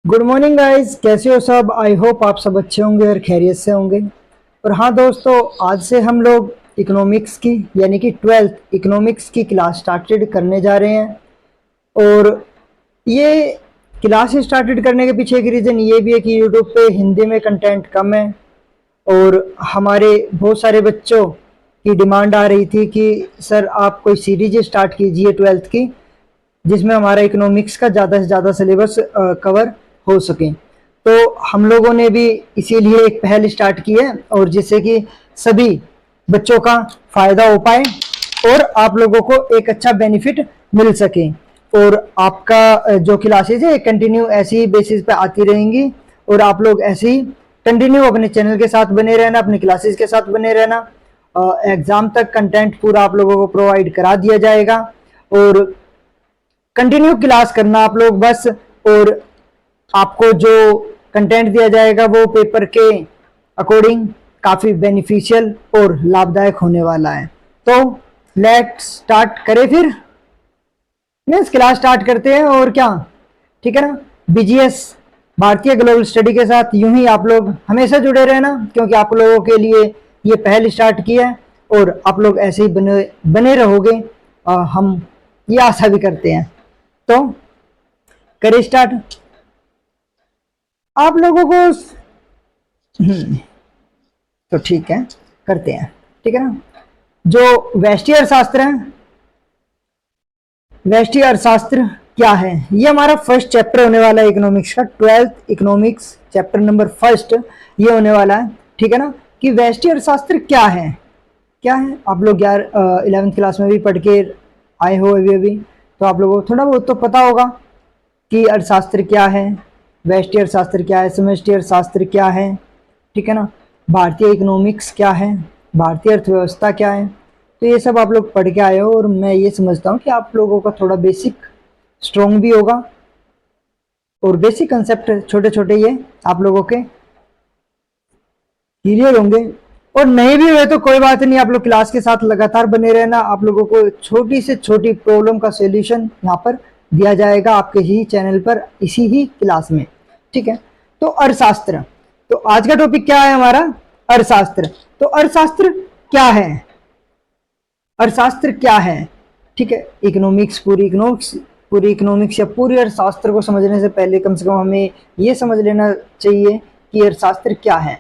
Good morning guys, कैसे हो सब। आई होप आप सब अच्छे होंगे और खैरियत से होंगे। और हाँ दोस्तों, आज से हम लोग इकोनॉमिक्स की यानी कि 12th इकोनॉमिक्स की क्लास स्टार्टेड करने जा रहे हैं। और ये क्लास स्टार्टेड करने के पीछे एक रीज़न ये भी है कि यूट्यूब पे हिंदी में कंटेंट कम है और हमारे बहुत सारे बच्चों की डिमांड आ रही थी कि सर आप कोई सीरीज स्टार्ट कीजिए 12th की, जिसमें हमारा इकोनॉमिक्स का ज़्यादा से ज़्यादा सिलेबस कवर हो सके। तो हम लोगों ने भी इसीलिए एक पहल स्टार्ट की है और जिससे कि सभी बच्चों का फ़ायदा हो पाए और आप लोगों को एक अच्छा बेनिफिट मिल सके। और आपका जो क्लासेज है कंटिन्यू ऐसी ही बेसिस पे आती रहेंगी और आप लोग ऐसे ही कंटिन्यू अपने चैनल के साथ बने रहना, अपने क्लासेस के साथ बने रहना। एग्ज़ाम तक कंटेंट पूरा आप लोगों को प्रोवाइड करा दिया जाएगा और कंटिन्यू क्लास करना आप लोग बस। और आपको जो कंटेंट दिया जाएगा वो पेपर के अकॉर्डिंग काफ़ी बेनिफिशियल और लाभदायक होने वाला है। तो लेट्स स्टार्ट करें फिर। मीन्स क्लास स्टार्ट करते हैं और क्या, ठीक है ना। बीजीएस भारतीय ग्लोबल स्टडी के साथ यूं ही आप लोग हमेशा जुड़े रहना, क्योंकि आप लोगों के लिए ये पहल स्टार्ट की है और आप लोग ऐसे ही बने बने रहोगे। हम ये आशा भी करते हैं। तो करें स्टार्ट आप लोगों को। तो ठीक है, करते हैं, ठीक है ना। जो व्यष्टि अर्थशास्त्र है, व्यष्टि अर्थशास्त्र क्या है, ये हमारा फर्स्ट चैप्टर होने वाला है इकोनॉमिक्स का। 12th economics chapter number first ये होने वाला है, ठीक है ना। कि व्यष्टि अर्थशास्त्र क्या है, क्या है आप लोग यार 11th क्लास में भी पढ़ के आए हो अभी तो आप लोगों को थोड़ा बहुत तो पता होगा कि अर्थशास्त्र क्या है, व्यष्टि अर्थशास्त्र क्या है, समष्टि अर्थशास्त्र क्या है, ठीक है ना। भारतीय इकोनॉमिक्स क्या है, भारतीय अर्थव्यवस्था क्या है। तो ये सब आप लोग पढ़ के आए हो और मैं ये समझता हूँ कि आप लोगों का थोड़ा बेसिक स्ट्रॉन्ग भी होगा और बेसिक कंसेप्ट छोटे छोटे ये आप लोगों के क्लियर होंगे। और नहीं भी हुए तो कोई बात नहीं, आप लोग क्लास के साथ लगातार बने रहना। आप लोगों को छोटी से छोटी प्रॉब्लम का सॉल्यूशन यहाँ पर दिया जाएगा आपके ही चैनल पर, इसी ही क्लास में, ठीक है। तो अर्थशास्त्र, तो आज का टॉपिक क्या है हमारा, अर्थशास्त्र। तो अर्थशास्त्र क्या है, अर्थशास्त्र क्या है, ठीक है। इकोनॉमिक्स पूरी इकोनॉमिक्स या पूरी अर्थशास्त्र को समझने से पहले कम से कम हमें ये समझ लेना चाहिए कि अर्थशास्त्र क्या है।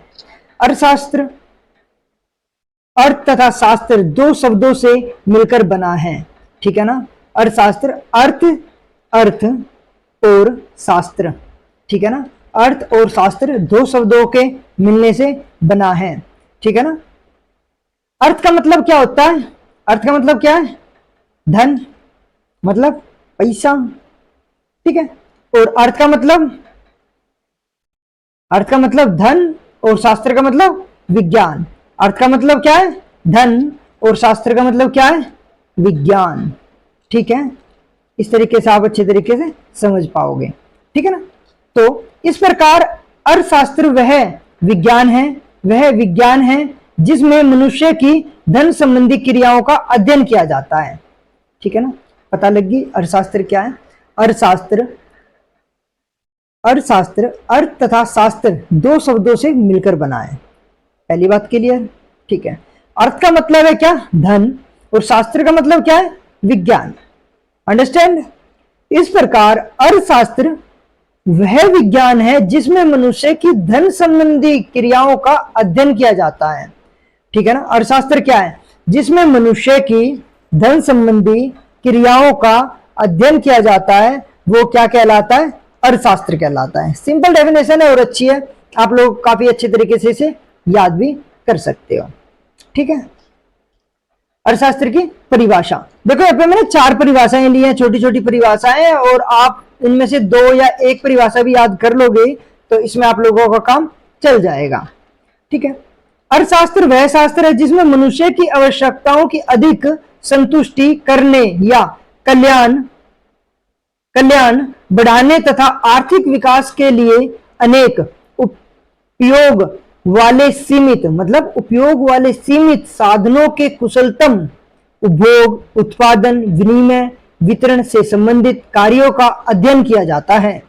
अर्थशास्त्र अर्थ तथा शास्त्र दो शब्दों से मिलकर बना है, ठीक है ना। अर्थशास्त्र अर्थ, अर्थ और शास्त्र, ठीक है ना। अर्थ और शास्त्र दो शब्दों के मिलने से बना है, ठीक है ना। अर्थ का मतलब क्या होता है, अर्थ का मतलब क्या है, धन, मतलब पैसा, ठीक है। और अर्थ का मतलब धन और शास्त्र का मतलब विज्ञान। अर्थ का मतलब क्या है, धन, और शास्त्र का मतलब क्या है, विज्ञान, ठीक है। इस तरीके से आप अच्छे तरीके से समझ पाओगे, ठीक है ना। तो इस प्रकार अर्थशास्त्र वह विज्ञान है जिसमें मनुष्य की धन संबंधी क्रियाओं का अध्ययन किया जाता है, ठीक है ना। पता लगी अर्थशास्त्र क्या है। अर्थशास्त्र अर्थ तथा शास्त्र दो शब्दों से मिलकर बना है, पहली बात क्लियर, ठीक है। अर्थ का मतलब है क्या, धन, और शास्त्र का मतलब क्या है, विज्ञान, अंडरस्टैंड। इस प्रकार अर्थशास्त्र वह विज्ञान है जिसमें मनुष्य की धन संबंधी क्रियाओं का अध्ययन किया जाता है, ठीक है ना। अर्थशास्त्र क्या है, जिसमें मनुष्य की धन संबंधी क्रियाओं का अध्ययन किया जाता है, वो क्या कहलाता है, अर्थशास्त्र कहलाता है। सिंपल डेफिनेशन है और अच्छी है, आप लोग काफी अच्छे तरीके से इसे याद भी कर सकते हो, ठीक है। अर्थशास्त्र की परिभाषा देखो, यहाँ पे मैंने 4 परिभाषाएं ली हैं, छोटी छोटी परिभाषाएं, और आप इनमें से 2 या 1 परिभाषा भी याद कर लोगे तो इसमें आप लोगों का काम चल जाएगा, ठीक है। अर्थशास्त्र वह शास्त्र है जिसमें मनुष्य की आवश्यकताओं की अधिक संतुष्टि करने या कल्याण बढ़ाने तथा आर्थिक विकास के लिए अनेक उपयोग वाले सीमित साधनों के कुशलतम उपभोग, उत्पादन, विनिमय, वितरण से संबंधित कार्यों का अध्ययन किया जाता है।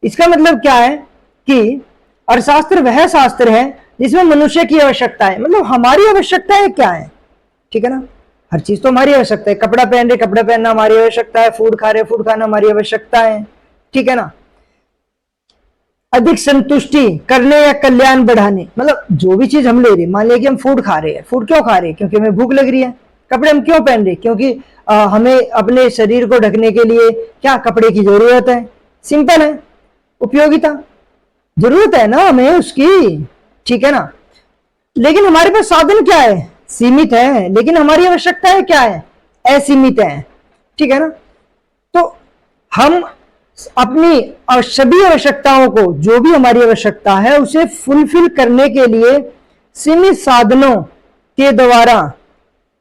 इसका मतलब क्या है कि अर्थशास्त्र वह शास्त्र है जिसमें मनुष्य की आवश्यकता है, मतलब हमारी आवश्यकताएं क्या है, ठीक है ना। हर चीज तो हमारी आवश्यकता है, कपड़ा पहन रहे कपड़ा पहनना हमारी आवश्यकता है, फूड खा रहे फूड खाना हमारी आवश्यकता है, ठीक है ना। अधिक संतुष्टि करने या कल्याण बढ़ाने, मतलब जो भी चीज हम ले रहे हैं, मान लिया कि हम फूड खा रहे हैं, फूड क्यों खा रहे हैं, क्योंकि हमें भूख लग रही है। कपड़े हम क्यों पहन रहे हैं, क्योंकि हमें अपने शरीर को ढकने के लिए क्या कपड़े की जरूरत है, सिंपल है, उपयोगिता, जरूरत है ना हमें उसकी, ठीक है ना। लेकिन हमारे पास साधन क्या है, सीमित है, लेकिन हमारी आवश्यकताएं क्या है, असीमित है, ठीक है ना। तो हम अपनी सभी आवश्यकताओं को, जो भी हमारी आवश्यकता है उसे फुलफिल करने के लिए सीमित साधनों के द्वारा,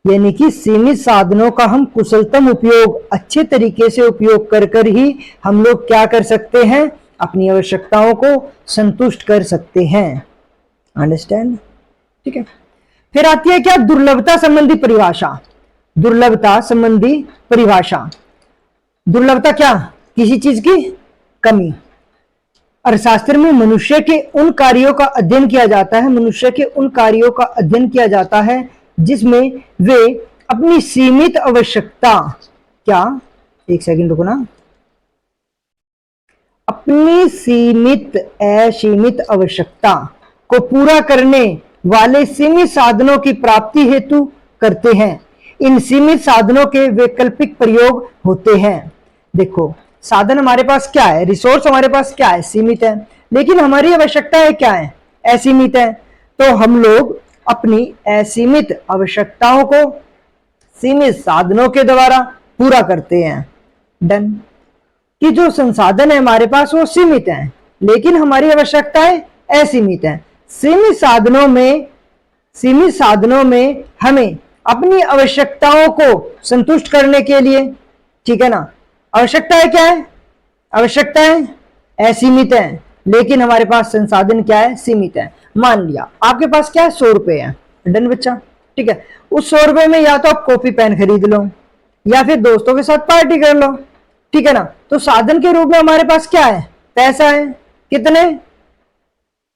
यानी कि सीमित साधनों का हम कुशलतम उपयोग, अच्छे तरीके से उपयोग कर कर ही हम लोग क्या कर सकते हैं, अपनी आवश्यकताओं को संतुष्ट कर सकते हैं। अंडरस्टैंड, ठीक है। फिर आती है क्या, दुर्लभता संबंधी परिभाषा। दुर्लभता संबंधी परिभाषा, दुर्लभता क्या, किसी चीज की कमी। अर्थशास्त्र में मनुष्य के उन कार्यों का अध्ययन किया जाता है, मनुष्य के उन कार्यों का अध्ययन किया जाता है जिसमें वे अपनी सीमित आवश्यकता, क्या, एक सेकंड रुको ना, अपनी सीमित असीमित आवश्यकता को पूरा करने वाले सीमित साधनों की प्राप्ति हेतु करते हैं। इन सीमित साधनों के वैकल्पिक प्रयोग होते हैं। देखो, साधन हमारे पास क्या है, रिसोर्स हमारे पास क्या है, सीमित है, लेकिन हमारी आवश्यकताएं क्या है, असीमित है। तो हम लोग अपनी असीमित आवश्यकताओं को सीमित साधनों के द्वारा पूरा करते हैं। डन। कि जो संसाधन है हमारे पास वो सीमित है, लेकिन हमारी आवश्यकताएं असीमित है। सीमित साधनों में हमें अपनी आवश्यकताओं को संतुष्ट करने के लिए, ठीक है ना, आवश्यकताएं क्या है, आवश्यकताएं असीमित है, लेकिन हमारे पास संसाधन क्या है, सीमित है। मान लिया आपके पास क्या है, 100 रुपए है, डन बच्चा, ठीक है। उस 100 रुपए में या तो आप कॉपी पेन खरीद लो या फिर दोस्तों के साथ पार्टी कर लो, ठीक है ना। तो साधन के रूप में हमारे पास क्या है, पैसा है, कितने,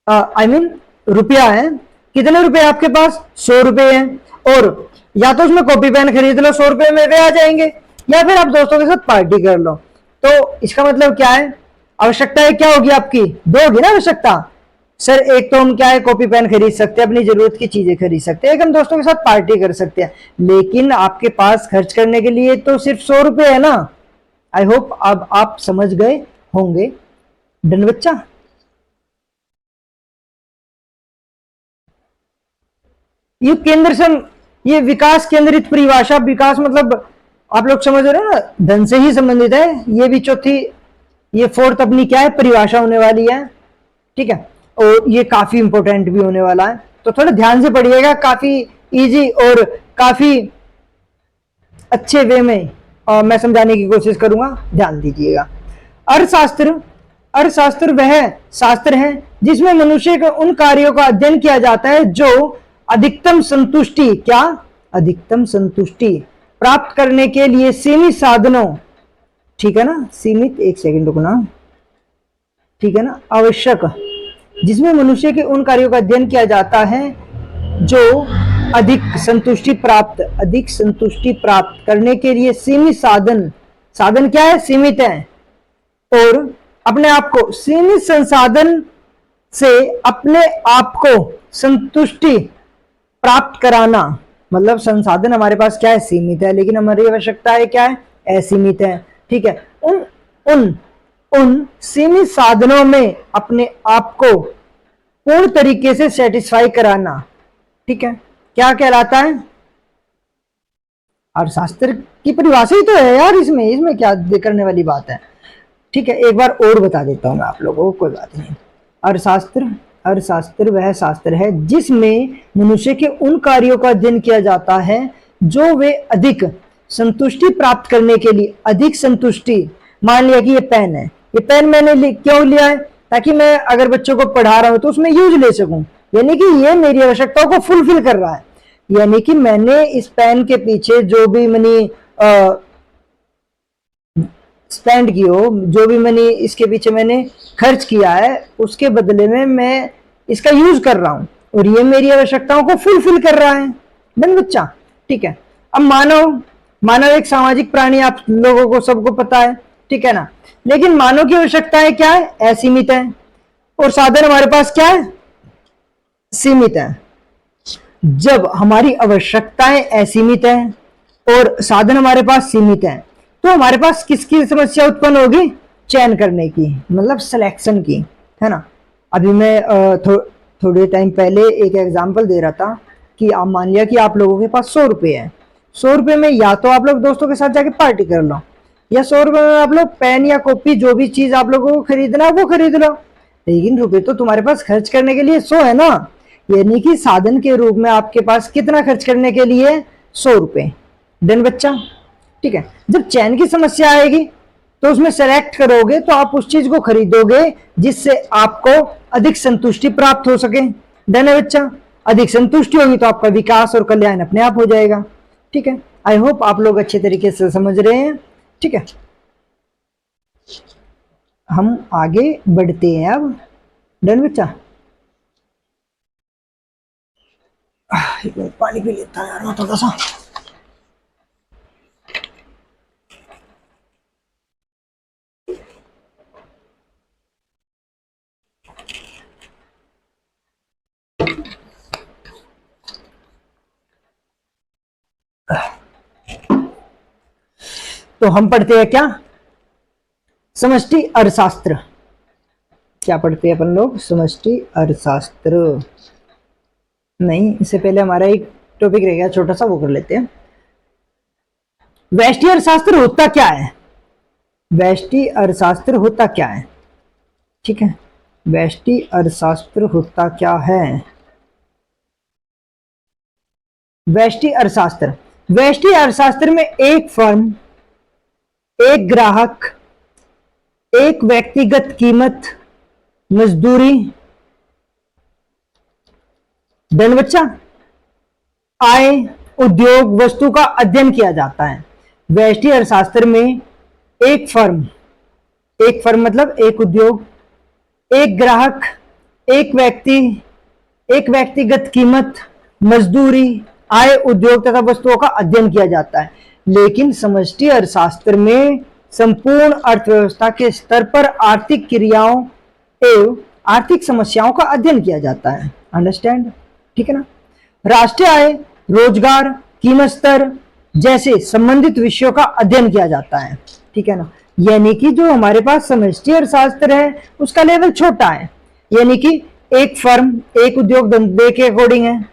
आई मीन रुपया है, कितने रुपए आपके पास, 100 रुपए है, और या तो उसमें कॉपी पेन खरीद लो, 100 रुपए में वे आ जाएंगे, या फिर आप दोस्तों के साथ पार्टी कर लो। तो इसका मतलब क्या है, आवश्यकताएं क्या होगी आपकी, दो होगी ना आवश्यकता। सर एक तो हम क्या है, कॉपी पेन खरीद सकते हैं, अपनी जरूरत की चीजें खरीद सकते हैं, एक हम दोस्तों के साथ पार्टी कर सकते हैं, लेकिन आपके पास खर्च करने के लिए तो सिर्फ 100 रुपए है ना। आई होप अब आप समझ गए होंगे। डन बच्चा। ये विकास केंद्रित परिभाषा, विकास मतलब आप लोग समझ रहे हो ना, धन से ही संबंधित है। ये भी चौथी, ये फोर्थ अपनी क्या है, परिभाषा होने वाली है, ठीक है। और ये काफी इंपॉर्टेंट भी होने वाला है, तो थोड़ा ध्यान से पढ़िएगा, काफी इजी और काफी अच्छे वे में मैं समझाने की कोशिश करूंगा, ध्यान दीजिएगा। अर्थशास्त्र वह शास्त्र है जिसमें मनुष्य के उन कार्यों का अध्ययन किया जाता है जो अधिकतम संतुष्टि, क्या, अधिकतम संतुष्टि प्राप्त करने के लिए सीमित साधनों, ठीक है ना, सीमित, एक सेकंड रुकना, ठीक है ना, आवश्यक, जिसमें मनुष्य के उन कार्यों का अध्ययन किया जाता है जो अधिक संतुष्टि प्राप्त करने के लिए सीमित साधन क्या है, सीमित है, और अपने आप को सीमित संसाधन से अपने आप को संतुष्टि प्राप्त कराना। मतलब संसाधन हमारे पास क्या है, सीमित है, लेकिन हमारी आवश्यकताएं क्या है, असीमित है, ठीक है। उन सीमित साधनों में अपने आप को पूर्ण तरीके से सेटिस्फाई कराना, ठीक है, क्या कहलाता है, अर्थशास्त्र की परिभाषा ही तो है यार, इसमें क्या करने वाली बात है, ठीक है। एक बार और बता देता हूं मैं आप लोगों को, कोई बात नहीं। अर्थशास्त्र वह शास्त्र है जिसमें मनुष्य के उन कार्यों का अध्ययन किया जाता है जो वे अधिक संतुष्टि प्राप्त करने के लिए, अधिक संतुष्टि, मान लिया कि ये पेन है, ये पेन मैंने क्यों लिया है, ताकि मैं अगर बच्चों को पढ़ा रहा हूं तो उसमें यूज ले सकूं, यानी कि ये मेरी आवश्यकताओं को फुलफिल कर रहा है, यानी कि मैंने इस पेन के पीछे जो भी मैंने स्पेंड की हो, जो भी मनी इसके पीछे मैंने खर्च किया है, उसके बदले में मैं इसका यूज कर रहा हूं और ये मेरी आवश्यकताओं को फुलफिल कर रहा है। डन बच्चा? ठीक है। अब मानव, मानव एक सामाजिक प्राणी, आप लोगों को सबको पता है, ठीक है ना। लेकिन मानव की आवश्यकताएं क्या है? असीमित है, और साधन हमारे पास क्या है? सीमित है। जब हमारी आवश्यकताएं असीमित है और साधन हमारे पास सीमित है, तो हमारे पास किसकी समस्या उत्पन्न होगी? चयन करने की, मतलब सिलेक्शन की, है ना। अभी मैं थोड़े टाइम पहले एक एग्जांपल दे रहा था कि आप मान लिया कि आप लोगों के पास 100 रुपए है। 100 रुपए में या तो आप लोग दोस्तों के साथ जाके पार्टी कर लो, या 100 रुपए में आप लोग पेन या कॉपी, जो भी चीज आप लोगों को खरीदना है वो खरीद लो। लेकिन रुपए तो तुम्हारे पास खर्च करने के लिए 100 है ना, यानी कि साधन के रूप में आपके पास कितना खर्च करने के लिए? 100 रुपए। डन बच्चा? ठीक है। जब चयन की समस्या आएगी तो उसमें सेलेक्ट करोगे तो आप उस चीज को खरीदोगे जिससे आपको अधिक संतुष्टि प्राप्त हो सके। डन है बच्चा? अधिक संतुष्टि होगी तो आपका विकास और कल्याण अपने आप हो जाएगा। ठीक है। आई होप आप लोग अच्छे तरीके से समझ रहे हैं। ठीक है, हम आगे बढ़ते हैं अब। डन बच्चा? पानी पी लेता है यार थोड़ा सा। तो हम पढ़ते हैं क्या? समष्टि अर्थशास्त्र। क्या पढ़ते हैं अपन लोग? समष्टि अर्थशास्त्र। नहीं, इससे पहले हमारा एक टॉपिक रहेगा छोटा सा, वो कर लेते हैं। व्यष्टि अर्थशास्त्र होता क्या है? व्यष्टि अर्थशास्त्र होता क्या है? ठीक है, व्यष्टि अर्थशास्त्र होता क्या है? व्यष्टि अर्थशास्त्र, व्यष्टि अर्थशास्त्र में एक फर्म, एक ग्राहक, एक व्यक्तिगत कीमत, मजदूरी, धन बच्चा, आय, उद्योग, वस्तु का अध्ययन किया जाता है। व्यष्टि अर्थशास्त्र में एक फर्म, एक फर्म मतलब एक उद्योग, एक ग्राहक, एक व्यक्ति, एक व्यक्तिगत कीमत, मजदूरी, आय, उद्योग तथा वस्तुओं का अध्ययन किया जाता है। लेकिन समष्टि अर्थशास्त्र में संपूर्ण अर्थव्यवस्था के स्तर पर आर्थिक क्रियाओं एवं आर्थिक समस्याओं का अध्ययन किया जाता है। अंडरस्टैंड? ठीक है ना। राष्ट्रीय आय, रोजगार, कीमत स्तर जैसे संबंधित विषयों का अध्ययन किया जाता है। ठीक है ना। यानी कि जो हमारे पास समष्टि अर्थशास्त्र है उसका लेवल छोटा है, यानी कि एक फर्म, एक उद्योग धंधे के अकॉर्डिंग है,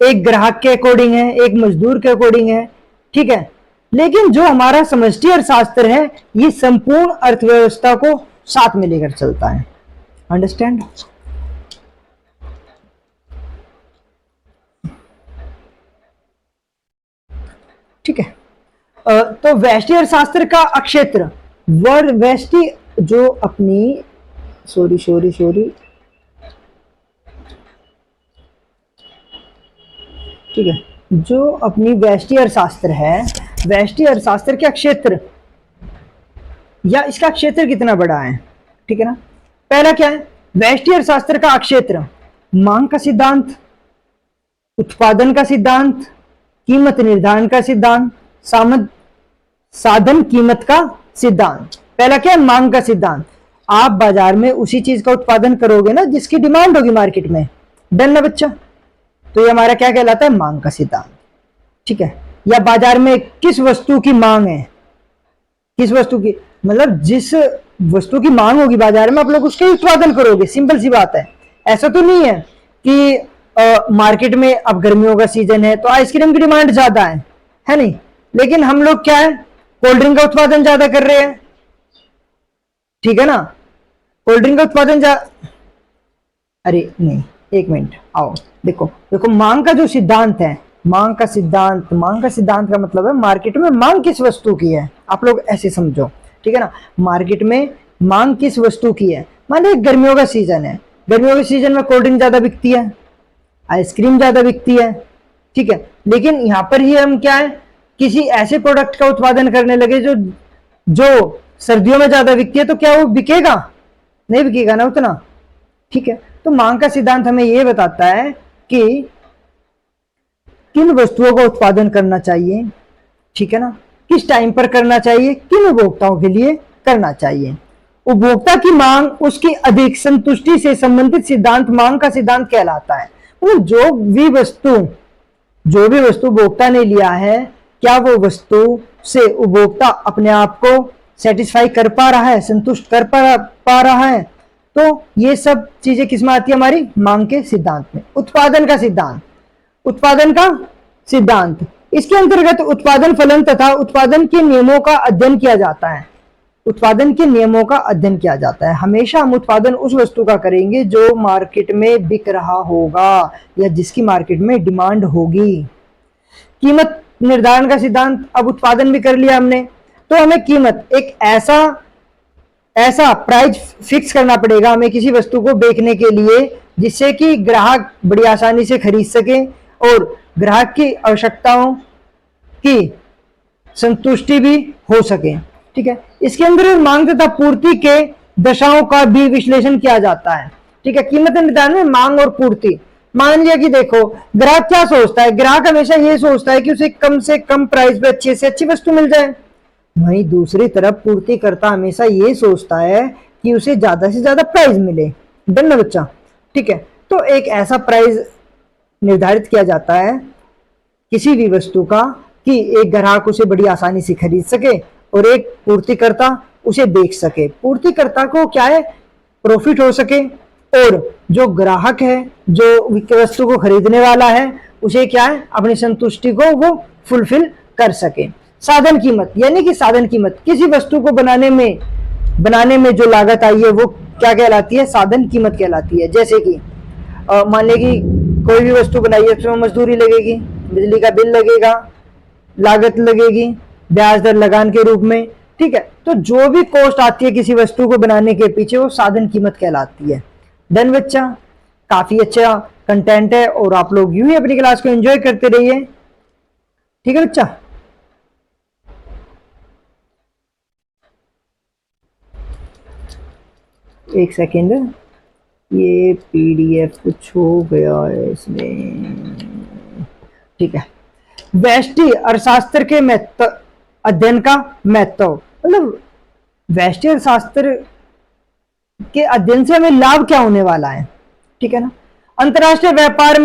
एक ग्राहक के अकॉर्डिंग है, एक मजदूर के अकॉर्डिंग है। ठीक है। लेकिन जो हमारा समष्टि अर्थशास्त्र है ये संपूर्ण अर्थव्यवस्था को साथ में लेकर चलता है। अंडरस्टैंड? ठीक है। तो व्यष्टि अर्थशास्त्र का अक्षेत्र, व्यष्टि जो अपनी सॉरी ठीक है, जो अपनी व्यष्टि अर्थशास्त्र है, व्यष्टि अर्थशास्त्र का क्षेत्र या इसका क्षेत्र कितना बड़ा है? ठीक है ना। पहला क्या है? व्यष्टि अर्थशास्त्र का क्षेत्र, मांग का सिद्धांत, उत्पादन का सिद्धांत, कीमत निर्धारण का सिद्धांत, साधन कीमत का सिद्धांत। पहला क्या है? मांग का सिद्धांत। आप बाजार में उसी चीज का उत्पादन करोगे ना जिसकी डिमांड होगी मार्केट में। डन ना बच्चा? तो ये हमारा क्या कहलाता है? मांग का सिद्धांत। ठीक है। या बाजार में किस वस्तु की मांग है, किस वस्तु की, मतलब जिस वस्तु की मांग होगी बाजार में आप लोग उसके उत्पादन करोगे। सिंपल सी बात है। ऐसा तो नहीं है कि मार्केट में अब गर्मियों का सीजन है तो आइसक्रीम की डिमांड ज्यादा है नहीं। लेकिन हम लोग क्या है? कोल्ड ड्रिंक का उत्पादन ज्यादा कर रहे हैं। ठीक है ना। कोल्ड ड्रिंक का उत्पादन अरे नहीं, एक मिनट आओ। देखो मांग का जो सिद्धांत है, मांग का सिद्धांत का मतलब है मार्केट में मांग किस वस्तु की है, आप लोग ऐसे समझो। ठीक है ना। मार्केट में मांग किस वस्तु की है। मान लीजिए गर्मियों का सीजन है, गर्मियों के सीजन में कोल्ड ड्रिंक ज्यादा बिकती है, आइसक्रीम ज्यादा बिकती है। ठीक है। लेकिन यहां पर ही हम क्या है, किसी ऐसे प्रोडक्ट का उत्पादन करने लगे जो सर्दियों में ज्यादा बिकती है तो क्या वो बिकेगा? नहीं बिकेगा ना उतना। ठीक है, तो मांग का सिद्धांत हमें ये बताता है कि किन वस्तुओं का उत्पादन करना चाहिए, ठीक है ना, किस टाइम पर करना चाहिए, किन उपभोक्ताओं के लिए करना चाहिए। उपभोक्ता की मांग उसकी अधिक संतुष्टि से संबंधित सिद्धांत मांग का सिद्धांत कहलाता है। मतलब जो भी वस्तु उपभोक्ता ने लिया है, क्या वो वस्तु से उपभोक्ता अपने आप को सेटिस्फाई कर पा रहा है, संतुष्ट कर पा रहा है, तो ये सब चीजें किसमें आती है? हमारी मांग के सिद्धांत में। उत्पादन का सिद्धांत, इसके अंतर्गत उत्पादन फलन तथा उत्पादन के नियमों का अध्ययन किया जाता है। हमेशा हम उत्पादन उस वस्तु का करेंगे जो मार्केट में बिक रहा होगा या जिसकी मार्केट में डिमांड होगी। कीमत निर्धारण का सिद्धांत, अब उत्पादन भी कर लिया हमने, तो हमें कीमत, एक ऐसा प्राइस फिक्स करना पड़ेगा हमें किसी वस्तु को बेचने के लिए, जिससे कि ग्राहक बड़ी आसानी से खरीद सके और ग्राहक की आवश्यकताओं की संतुष्टि भी हो सके। ठीक है, इसके अंदर मांग तथा पूर्ति के दशाओं का भी विश्लेषण किया जाता है। ठीक है, कीमत निर्धारण में मांग और पूर्ति। मान लिया कि देखो, ग्राहक क्या सोचता है? ग्राहक हमेशा ये सोचता है कि उसे कम से कम प्राइस पे अच्छी से अच्छी वस्तु मिल जाए। वहीं दूसरी तरफ पूर्तिकर्ता हमेशा ये सोचता है कि उसे ज्यादा से ज्यादा प्राइस मिले। डन ना बच्चा? ठीक है, तो एक ऐसा प्राइस निर्धारित किया जाता है किसी भी वस्तु का कि एक ग्राहक उसे बड़ी आसानी से खरीद सके और एक पूर्तिकर्ता उसे बेच सके। पूर्तिकर्ता को क्या है? प्रॉफिट हो सके, और जो ग्राहक है, जो वस्तु को खरीदने वाला है, उसे क्या है? अपनी संतुष्टि को वो फुलफिल कर सके। साधन कीमत, यानी कि साधन कीमत, किसी वस्तु को बनाने में जो लागत आई है वो क्या कहलाती है? साधन कीमत कहलाती है। जैसे कि मान ले कि कोई भी वस्तु बनाई है, उसमें मजदूरी लगेगी, बिजली का बिल लगेगा, लागत लगेगी, ब्याज दर लगान के रूप में। ठीक है, तो जो भी कॉस्ट आती है किसी वस्तु को बनाने के पीछे, वो साधन कीमत कहलाती है। डन बच्चा? काफी अच्छा कंटेंट है और आप लोग यूं ही अपनी क्लास को एंजॉय करते रहिए। ठीक है बच्चा? एक सेकेंड, ये पीडीएफ कुछ हो गया है इसमें। ठीक है, व्यष्टि अर्थशास्त्र के महत्व, अध्ययन का महत्व, मतलब व्यष्टि अर्थशास्त्र के अध्ययन से हमें लाभ क्या होने वाला है? ठीक है ना। अंतरराष्ट्रीय व्यापार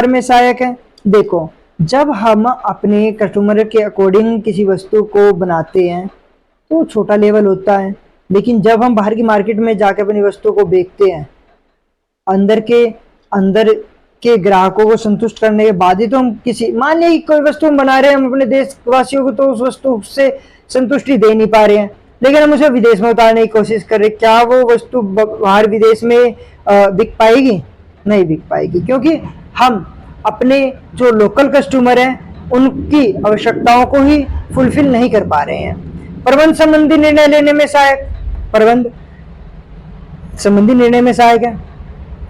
में सहायक है। देखो, जब हम अपने कस्टमर के अकॉर्डिंग किसी वस्तु को बनाते हैं तो छोटा लेवल होता है, लेकिन जब हम बाहर की मार्केट में जाकर अपनी वस्तु को बेचते हैं, अंदर के ग्राहकों को संतुष्ट करने के बाद ही तो हम किसी, मान लीजिए कोई वस्तु हम बना रहे हैं, हम अपने देशवासियों को तो उस वस्तु से संतुष्टि दे नहीं पा रहे हैं, लेकिन हम उसे विदेश में उतारने की कोशिश कर रहे हैं, क्या वो वस्तु बाहर विदेश में बिक पाएगी? नहीं बिक पाएगी, क्योंकि हम अपने जो लोकल कस्टमर हैं उनकी आवश्यकताओं को ही फुलफिल नहीं कर पा रहे हैं। प्रबंध संबंधी निर्णय लेने में सहायक है।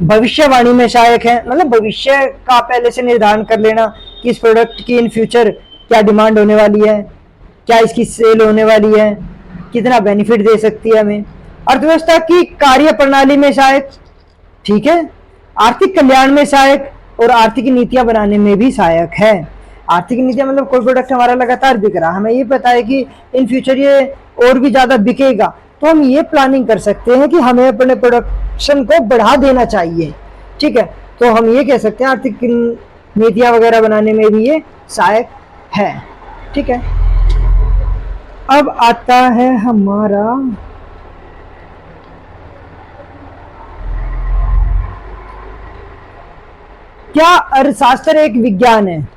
भविष्यवाणी में सहायक है, मतलब भविष्य का पहले से निर्धारण कर लेना कि इस प्रोडक्ट की इन फ्यूचर क्या डिमांड होने वाली है, क्या इसकी सेल होने वाली है, कितना बेनिफिट दे सकती है हमें। अर्थव्यवस्था की कार्य प्रणाली में सहायक, ठीक है। आर्थिक कल्याण में सहायक और आर्थिक नीतियां बनाने में भी सहायक है। आर्थिक नीतियां मतलब कोई प्रोडक्ट हमारा लगातार बिक रहा, हमें ये पता है कि इन फ्यूचर ये और भी ज्यादा बिकेगा, तो हम ये प्लानिंग कर सकते हैं कि हमें अपने प्रोडक्शन को बढ़ा देना चाहिए। ठीक है, तो हम ये कह सकते हैं आर्थिक नीतियां वगैरह बनाने में भी ये सहायक है। ठीक है, अब आता है हमारा क्या अर्थशास्त्र एक विज्ञान है?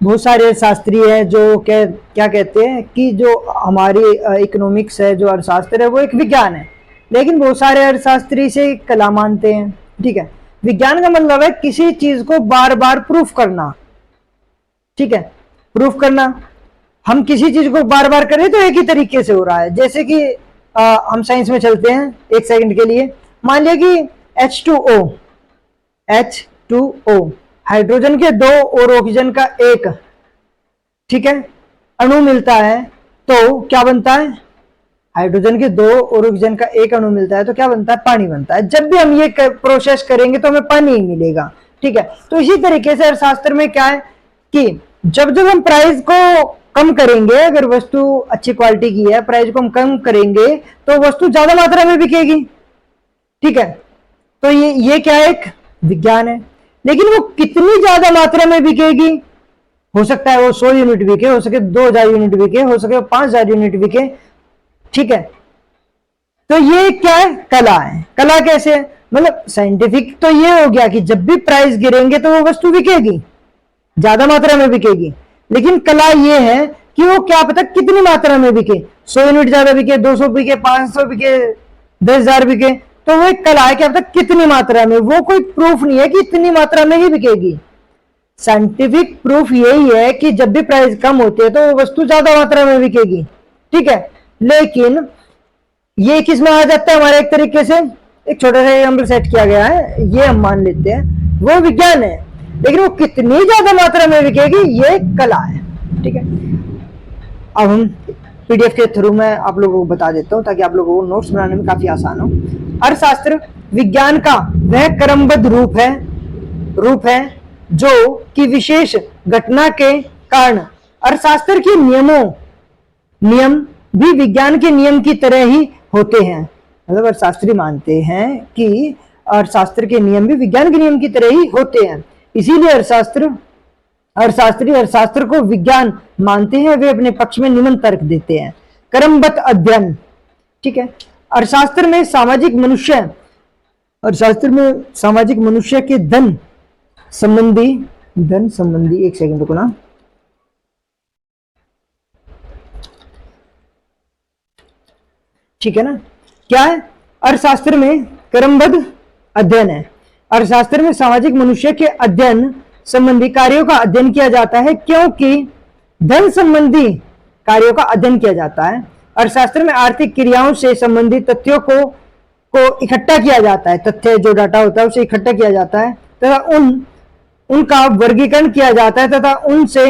बहुत सारे अर्थशास्त्री है जो क्या कहते हैं कि जो हमारी इकोनॉमिक्स है, जो अर्थशास्त्र है, वो एक विज्ञान है, लेकिन बहुत सारे अर्थशास्त्री से कला मानते हैं। ठीक है, विज्ञान का मतलब है किसी चीज को बार बार प्रूफ करना। ठीक है, प्रूफ करना, हम किसी चीज को बार बार करें तो एक ही तरीके से हो रहा है। जैसे कि हम साइंस में चलते हैं एक सेकंड के लिए, मान लिया कि H2O हाइड्रोजन के 2 और ऑक्सीजन का 1, ठीक है, अणु मिलता है तो क्या बनता है, हाइड्रोजन के 2 और ऑक्सीजन का 1 अणु मिलता है तो क्या बनता है, पानी बनता है। जब भी हम ये प्रोसेस करेंगे तो हमें पानी ही मिलेगा, ठीक है। तो इसी तरीके से अर्थशास्त्र में क्या है कि जब जब हम प्राइस को कम करेंगे, अगर वस्तु अच्छी क्वालिटी की है, प्राइस को हम कम करेंगे तो वस्तु ज्यादा मात्रा में बिकेगी, ठीक है। तो ये क्या है, एक विज्ञान है। लेकिन वो कितनी ज्यादा मात्रा में बिकेगी, हो सकता है वो 100 यूनिट बिके, हो सके 2000 यूनिट बिके, हो सके 5000 यूनिट बिके, ठीक है। तो ये क्या है, कला है। कला कैसे है, मतलब साइंटिफिक तो ये हो गया कि जब भी प्राइस गिरेंगे तो वो वस्तु बिकेगी, ज्यादा मात्रा में बिकेगी। लेकिन कला ये है कि वो क्या पता कितनी मात्रा में बिके, 100 यूनिट ज्यादा बिके, 200 बिके, 500 बिके, 10,000 बिके, तो वो एक कला है, क्या पता कितनी मात्रा में। वो कोई प्रूफ नहीं है कि इतनी मात्रा में ही बिकेगी। साइंटिफिक प्रूफ यही है कि जब भी प्राइस कम होती है तो वो वस्तु ज्यादा मात्रा में बिकेगी, ठीक है। लेकिन ये किस में आ जाता है हमारे, एक तरीके से एक छोटा सा एग्जाम्पल सेट किया गया है, ये हम मान लेते हैं वो विज्ञान है, लेकिन वो कितनी ज्यादा मात्रा में बिकेगी ये कला है, ठीक है। अब हम पीडीएफ के थ्रू मैं आप लोगों को बता देता हूं ताकि आप लोगों को नोट्स बनाने में काफी आसान हो। अर्थशास्त्र विज्ञान का वह क्रमबद्ध रूप है जो कि विशेष घटना के कारण अर्थशास्त्र के नियम भी विज्ञान के नियम की तरह ही होते हैं। मतलब अर्थशास्त्री मानते हैं कि अर्थशास्त्र के नियम भी विज्ञान के नियम की तरह ही होते हैं, इसीलिए अर्थशास्त्री अर्थशास्त्र को विज्ञान मानते हैं। वे अपने पक्ष में निम्न तर्क देते हैं। क्रमबद्ध अध्ययन, ठीक है। अर्थशास्त्र में सामाजिक मनुष्य के धन संबंधी एक सेकंड रुको ना, ठीक है ना। क्या है, अर्थशास्त्र में क्रमबद्ध अध्ययन है। अर्थशास्त्र में सामाजिक मनुष्य के अध्ययन संबंधी कार्यों का अध्ययन किया जाता है, क्योंकि धन संबंधी कार्यों का अध्ययन किया जाता है। अर्थशास्त्र में आर्थिक क्रियाओं से संबंधित तथ्यों को इकट्ठा किया जाता है। तथ्य जो डाटा होता है उसे इकट्ठा किया जाता है तथा उनका वर्गीकरण किया जाता है तथा उनसे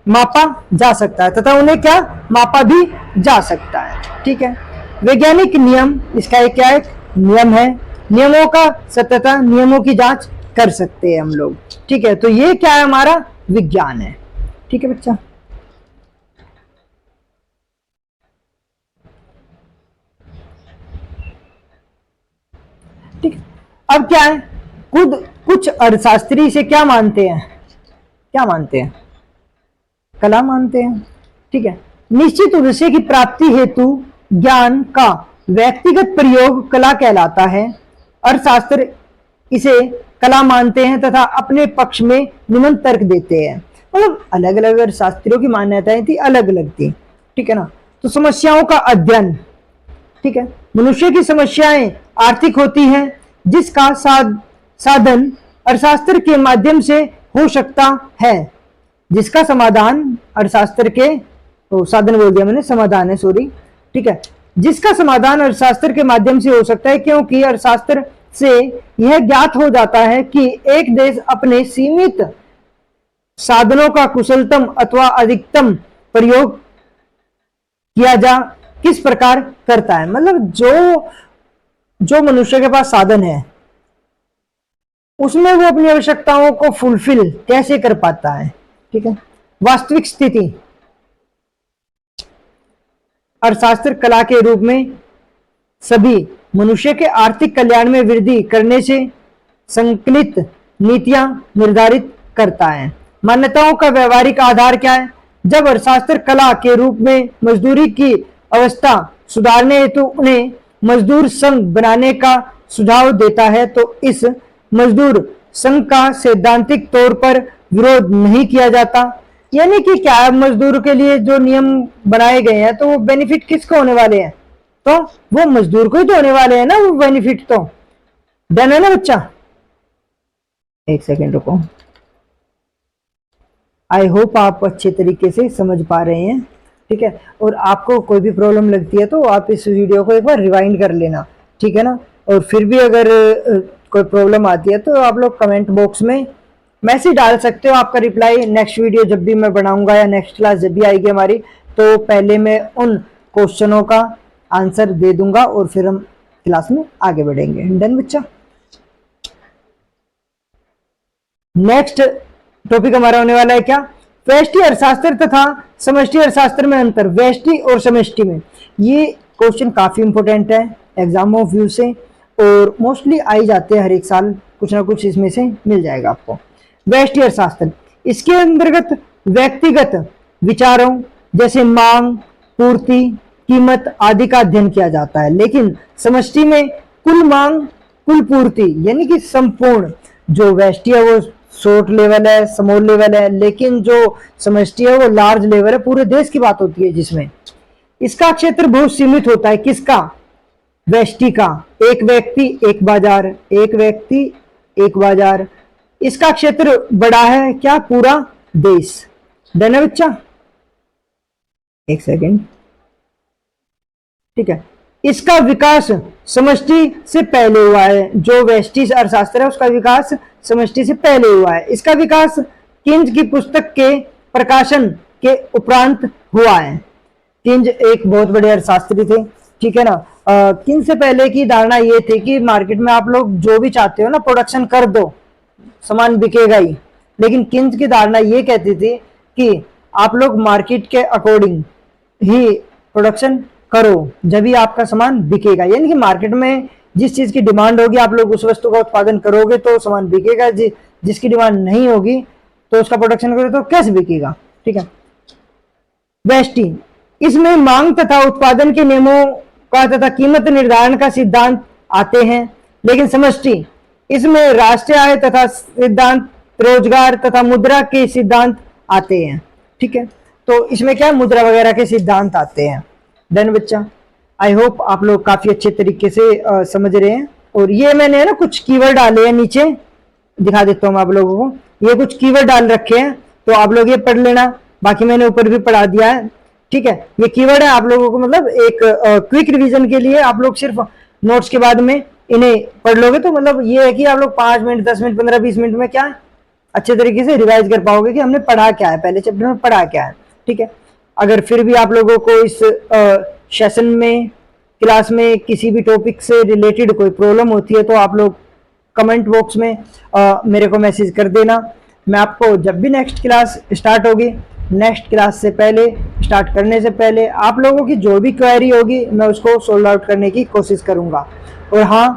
मापा जा सकता है तथा उन्हें क्या मापा भी जा सकता है, ठीक है। वैज्ञानिक नियम, इसका एक क्या एक नियम है, नियमों का सत्यता, नियमों की जांच कर सकते हैं हम लोग, ठीक है। तो ये क्या है, हमारा विज्ञान है, ठीक है बच्चा। ठीक, अब क्या है, कुछ अर्थशास्त्री इसे क्या मानते हैं, कला मानते हैं, ठीक है। निश्चित उद्देश्य की प्राप्ति हेतु ज्ञान का व्यक्तिगत प्रयोग कला कहलाता है। अर्थशास्त्र इसे कला मानते हैं तथा अपने पक्ष में निम्न तर्क देते हैं। मतलब अलग अलग अर्थशास्त्रियों की मान्यताएं थी, अलग अलग थी, ठीक है ना। तो समस्याओं का अध्ययन, ठीक है। मनुष्य की समस्याएं आर्थिक होती हैं, जिसका साधन अर्थशास्त्र के माध्यम से हो सकता है, जिसका समाधान अर्थशास्त्र के साधन बोल दिया मैंने, समाधान है सॉरी, ठीक है। जिसका समाधान अर्थशास्त्र के माध्यम से हो सकता है, क्योंकि अर्थशास्त्र से यह ज्ञात हो जाता है कि एक देश अपने सीमित साधनों का कुशलतम अथवा अधिकतम प्रयोग किस प्रकार करता है। मतलब जो मनुष्य के पास साधन है उसमें वो अपनी आवश्यकताओं को फुलफिल कैसे कर पाता है, ठीक है। वास्तविक स्थिति, अर्थशास्त्र कला के रूप में सभी मनुष्य के आर्थिक कल्याण में वृद्धि करने से संकलित नीतियां निर्धारित करता है। मान्यताओं का व्यवहारिक आधार क्या है, जब अर्थशास्त्र कला के रूप में मजदूरी की अवस्था सुधारने हेतु उन्हें मजदूर संघ बनाने का सुझाव देता है, तो इस मजदूर संघ का सैद्धांतिक तौर पर विरोध नहीं किया जाता। यानी कि क्या है, मजदूर के लिए जो नियम बनाए गए हैं तो वो बेनिफिट किसको होने वाले हैं, तो वो मजदूर को ही तो होने वाले हैं ना, वो बेनिफिट तो डन है ना बच्चा। एक सेकेंड रुको, आई होप आप अच्छे तरीके से समझ पा रहे हैं, ठीक है। और आपको कोई भी प्रॉब्लम लगती है तो आप इस वीडियो को एक बार रिवाइंड कर लेना, ठीक है ना। और फिर भी अगर कोई प्रॉब्लम आती है तो आप लोग कमेंट बॉक्स में मैसेज डाल सकते हो। आपका रिप्लाई नेक्स्ट वीडियो जब भी मैं बनाऊंगा या नेक्स्ट क्लास जब भी आएगी हमारी, तो पहले मैं उन क्वेश्चनों का आंसर दे दूंगा और फिर हम क्लास में आगे बढ़ेंगे। डन बच्चा। नेक्स्ट टॉपिक हमारा होने वाला है क्या, व्यष्टि अर्थशास्त्र तथा समष्टि अर्थशास्त्र में अंतर, व्यष्टि और समष्टि में। ये क्वेश्चन काफी इंपॉर्टेंट है एग्जाम ऑफ व्यू से और मोस्टली आई जाते हैं हर एक साल, कुछ ना कुछ इसमें से मिल जाएगा आपको। व्यष्टि अर्थशास्त्र, इसके अंतर्गत व्यक्तिगत विचारों जैसे मांग, पूर्ति, कीमत आदि का अध्ययन किया जाता है, लेकिन समष्टि में कुल मांग, कुल पूर्ति यानी कि संपूर्ण। जो व्यष्टि है वो शॉर्ट लेवल है, स्मॉल लेवल है, लेकिन जो समष्टि है वो लार्ज लेवल है, पूरे देश की बात होती है जिसमें इसका क्षेत्र बहुत सीमित होता है। किसका, व्यष्टि का। एक व्यक्ति एक बाजार, एक व्यक्ति एक बाजार। इसका क्षेत्र बड़ा है क्या, पूरा देश। डन है बच्चा। एक सेकेंड, ठीक है। इसका विकास समष्टि से पहले हुआ है। जो व्यष्टि अर्थशास्त्र है उसका विकास समष्टि से पहले हुआ है। इसका विकास किंज की पुस्तक के प्रकाशन के उपरांत हुआ है। किंज एक बहुत बड़े अर्थशास्त्री थे, ठीक है ना। किंज से पहले की धारणा ये थी कि मार्केट में आप लोग जो भी चाहते हो ना प्रोडक्शन कर दो, सामान बिकेगा ही। लेकिन किंज की धारणा ये कहती थी कि आप लोग मार्केट के अकॉर्डिंग ही प्रोडक्शन करो, जब भी आपका सामान बिकेगा। यानी कि मार्केट में जिस चीज की डिमांड होगी आप लोग उस वस्तु का उत्पादन करोगे तो सामान बिकेगा, जिसकी डिमांड नहीं होगी तो उसका प्रोडक्शन करोगे तो कैसे बिकेगा, ठीक है। व्यष्टि, इसमें मांग तथा उत्पादन के नियमों का तथा कीमत निर्धारण का सिद्धांत आते हैं, लेकिन समष्टि इसमें राष्ट्रीय आय तथा सिद्धांत, रोजगार तथा मुद्रा के सिद्धांत आते हैं, ठीक है। तो इसमें क्या मुद्रा वगैरह के सिद्धांत आते हैं। डन बच्चा। आई होप आप लोग काफी अच्छे तरीके से समझ रहे हैं। और ये मैंने ना कुछ कीवर्ड डाले हैं, नीचे दिखा देता हूँ आप लोगों को। ये कुछ कीवर्ड डाल रखे हैं तो आप लोग ये पढ़ लेना, बाकी मैंने ऊपर भी पढ़ा दिया है, ठीक है। ये कीवर्ड है आप लोगों को, मतलब एक क्विक रिवीजन के लिए। आप लोग सिर्फ नोट्स के बाद में इन्हें पढ़ लोगे तो मतलब ये है कि आप लोग 5 मिनट 10 मिनट 15-20 मिनट में क्या अच्छे तरीके से रिवाइज कर पाओगे कि हमने पढ़ा क्या है, पहले चैप्टर में पढ़ा क्या है, ठीक है। अगर फिर भी आप लोगों को इस सेशन में, क्लास में किसी भी टॉपिक से रिलेटेड कोई प्रॉब्लम होती है तो आप लोग कमेंट बॉक्स में मेरे को मैसेज कर देना। मैं आपको जब भी नेक्स्ट क्लास स्टार्ट होगी, नेक्स्ट क्लास से पहले, स्टार्ट करने से पहले आप लोगों की जो भी क्वेरी होगी मैं उसको सोल्व आउट करने की कोशिश करूंगा। और हाँ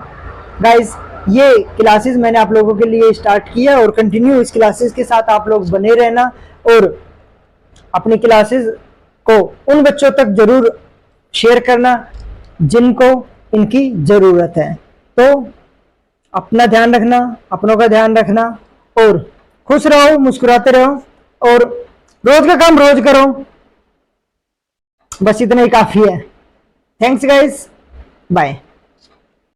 गाइज, ये क्लासेस मैंने आप लोगों के लिए स्टार्ट किया और कंटिन्यू इस क्लासेस के साथ आप लोग बने रहना और अपनी क्लासेस को उन बच्चों तक जरूर शेयर करना जिनको इनकी जरूरत है। तो अपना ध्यान रखना, अपनों का ध्यान रखना और खुश रहो, मुस्कुराते रहो और रोज का काम रोज करो। बस इतना ही काफी है। Thanks guys, bye.